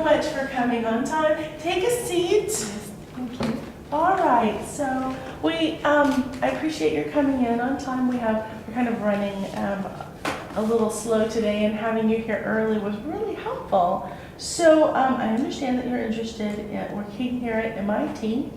much for coming on time. Take a seat. Thank you. All right, so I appreciate your coming in on time. We're kind of running a little slow today, and having you here early was really helpful. So I understand that you're interested in working here at MIT,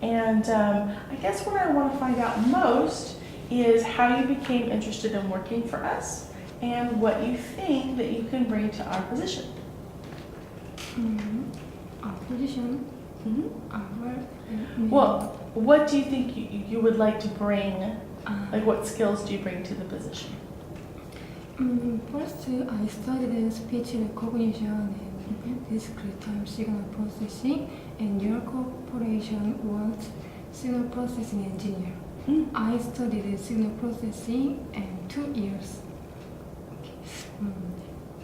and I guess what I want to find out most is how you became interested in working for us and what you think that you can bring to our position. Our position. Well, what do you think you would like to bring? Like, what skills do you bring to the position? First, I studied speech recognition and discrete time signal processing, and your corporation wants signal processing engineer. I studied signal processing in 2 years.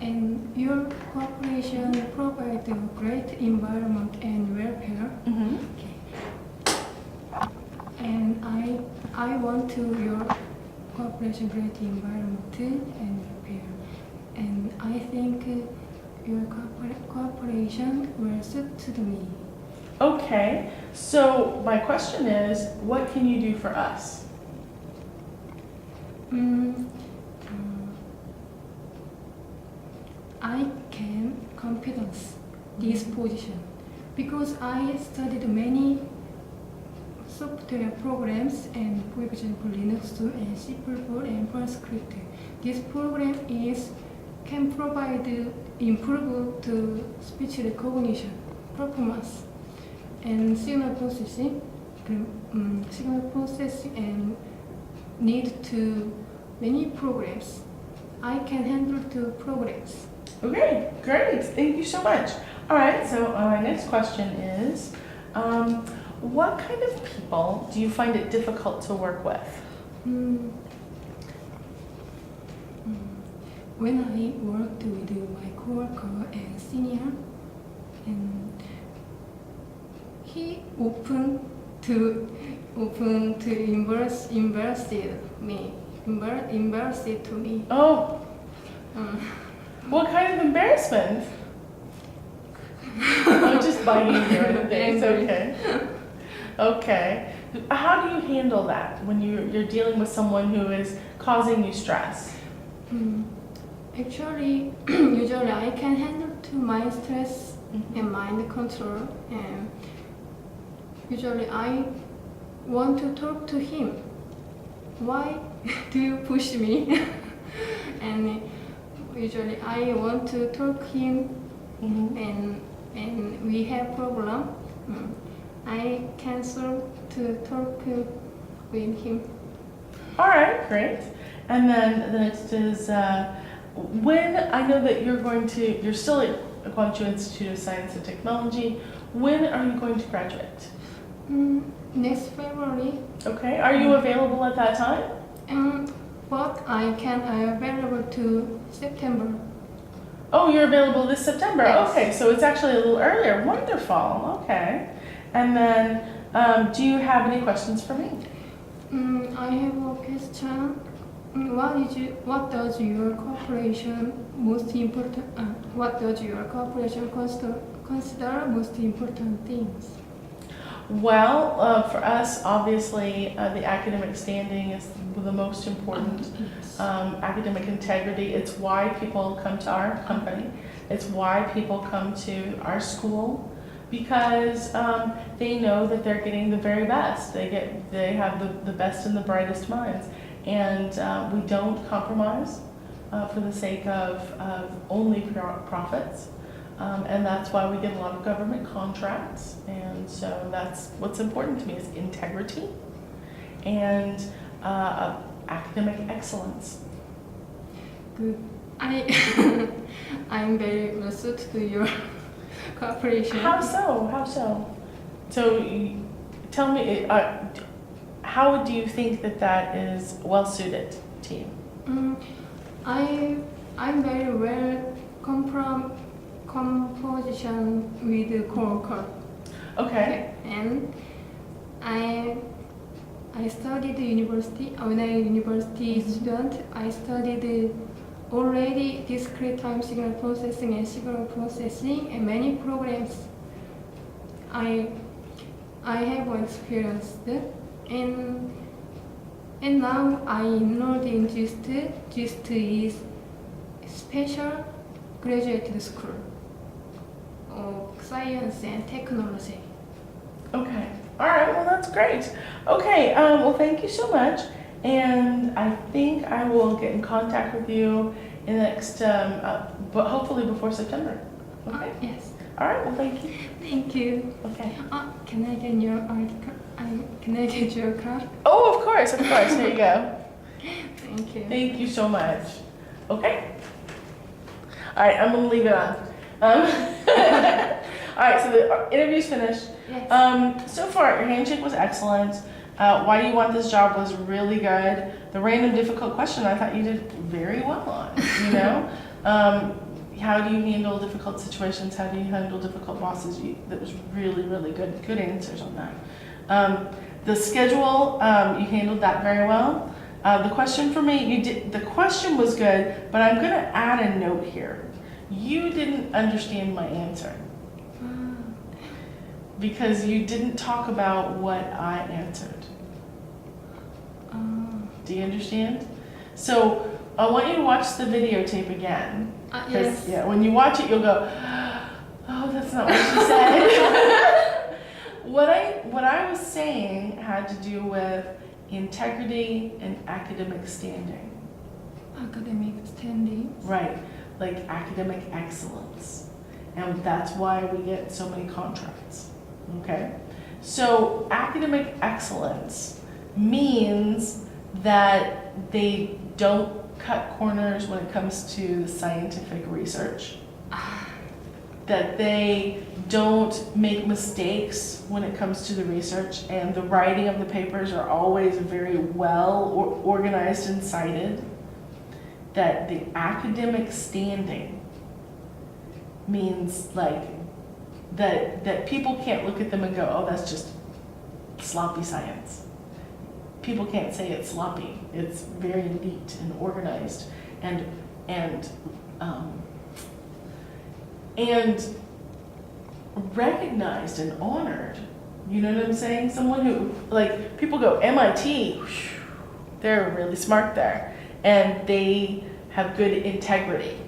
And your corporation provides a great environment and welfare. And I want to your corporation great environment and welfare. And I think your corporation will suit to me. Okay, so my question is, what can you do for us? I can competence this position because I studied many software programs, and for example Linux and C++ and PostScript. This program can provide improve to speech recognition performance and signal processing. And need to many programs. I can handle 2 programs. Okay, great. Thank you so much. All right, so my next question is, what kind of people do you find it difficult to work with? When I worked with my coworker and senior, and he open to embarrass to me. Oh. What kind of embarrassment? I'm just bugging you or anything. It's okay. Okay. How do you handle that when you're dealing with someone who is causing you stress? Actually, usually I can handle to my stress and mind control, and usually I want to talk to him. Why do you push me? And usually I want to talk him, and we have problem. I cancel to talk with him. All right, great. And then the next is when I know that you're still at Guangzhou Institute of Science and Technology. When are you going to graduate? Next February. Okay. Are you available at that time? But I can available to September. Oh, you're available this September. Yes. Okay, so it's actually a little earlier. Wonderful. Okay. And then, do you have any questions for me? I have a question. What does your corporation most important? What does your corporation consider most important things? Well, for us, obviously, the academic standing is the most important. Yes. Academic integrity. It's why people come to our company. It's why people come to our school, because they know that they're getting the very best. They have the best and the brightest minds, and we don't compromise for the sake of only profits. And that's why we get a lot of government contracts, and so that's what's important to me is integrity and academic excellence. Good. I'm very well suited to your cooperation. How so? How so? So tell me, how do you think that is well suited to you? I'm very well composition with the coworker. Okay. And I studied university. When I university student, I studied already discrete time signal processing and signal processing and many programs I have experienced, and now I enrolled in GIST. GIST is special graduate school of science and technology. Okay. All right. Well, that's great. Okay. Well, thank you so much. And I think I will get in contact with you in the next, but hopefully before September. Okay. Yes. All right. Well, thank you. Thank you. Okay. Can I get your article? Can I get your card? Oh, of course. Of course. Here you go. Thank you. Thank you so much. Okay. All right. I'm gonna leave it on. All right. So the interview's finished. Yes. So far, your handshake was excellent. Why do you want this job was really good. The random difficult question I thought you did very well on, you know? How do you handle difficult situations? How do you handle difficult bosses? That was really, really good answers on that. The schedule, you handled that very well. The question for me, the question was good, but I'm gonna add a note here. You didn't understand my answer. Because you didn't talk about what I answered. Do you understand? So I want you to watch the videotape again. Yes. Yeah, when you watch it, you'll go, oh, that's not what she said. What I was saying had to do with integrity and academic standing. Academic standing. Right, like academic excellence. And that's why we get so many contracts. Okay, so academic excellence means that they don't cut corners when it comes to scientific research, that they don't make mistakes when it comes to the research, and the writing of the papers are always very well organized and cited, that the academic standing means like that people can't look at them and go, oh, that's just sloppy science. People can't say it's sloppy. It's very neat and organized and recognized and honored. You know what I'm saying? Someone who, like, people go, MIT, they're really smart there. And they have good integrity.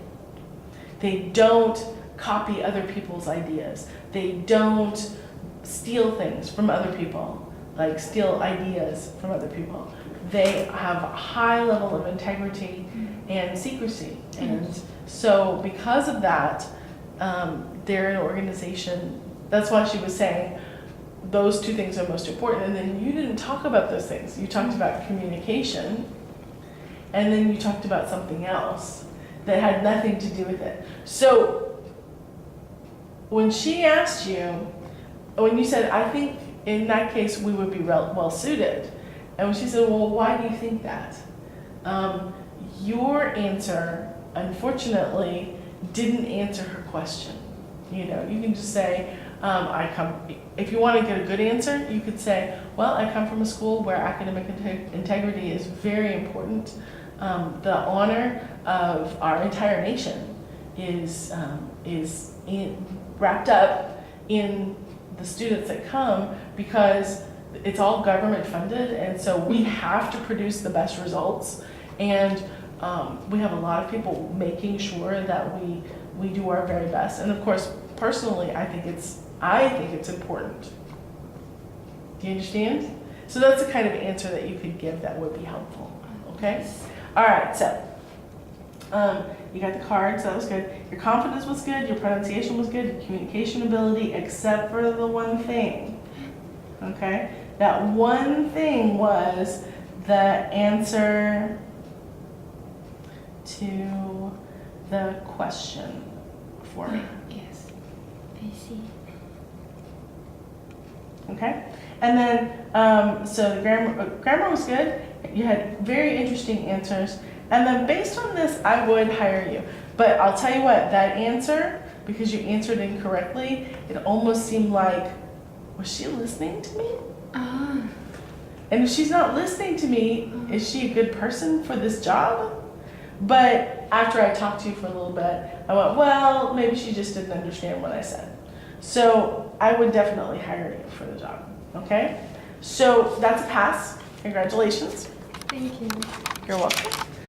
They don't copy other people's ideas. They don't steal things from other people, like steal ideas from other people. They have a high level of integrity and secrecy. And so because of that, they're an organization. That's why she was saying those two things are most important. And then you didn't talk about those things. You talked about communication, and then you talked about something else that had nothing to do with it. So when she asked you, when you said, I think in that case we would be well suited, and when she said, well, why do you think that? Your answer, unfortunately, didn't answer her question. You know, you can just say, if you want to get a good answer, you could say, well, I come from a school where academic integrity is very important. The honor of our entire nation is wrapped up in the students that come, because it's all government funded, and so we have to produce the best results, and we have a lot of people making sure that we do our very best. And of course, personally, I think it's important. Do you understand? So that's the kind of answer that you could give that would be helpful. Okay? All right, so you got the cards, that was good. Your confidence was good, your pronunciation was good, your communication ability, except for the one thing. Okay? That one thing was the answer to the question for me. Yes, I see. Okay? And then, so the grammar was good. You had very interesting answers. And then based on this, I would hire you. But I'll tell you what, that answer, because you answered incorrectly, it almost seemed like, was she listening to me? And if she's not listening to me, is she a good person for this job? But after I talked to you for a little bit, I went, well, maybe she just didn't understand what I said. So I would definitely hire you for the job, okay? So that's a pass. Congratulations. Thank you. You're welcome.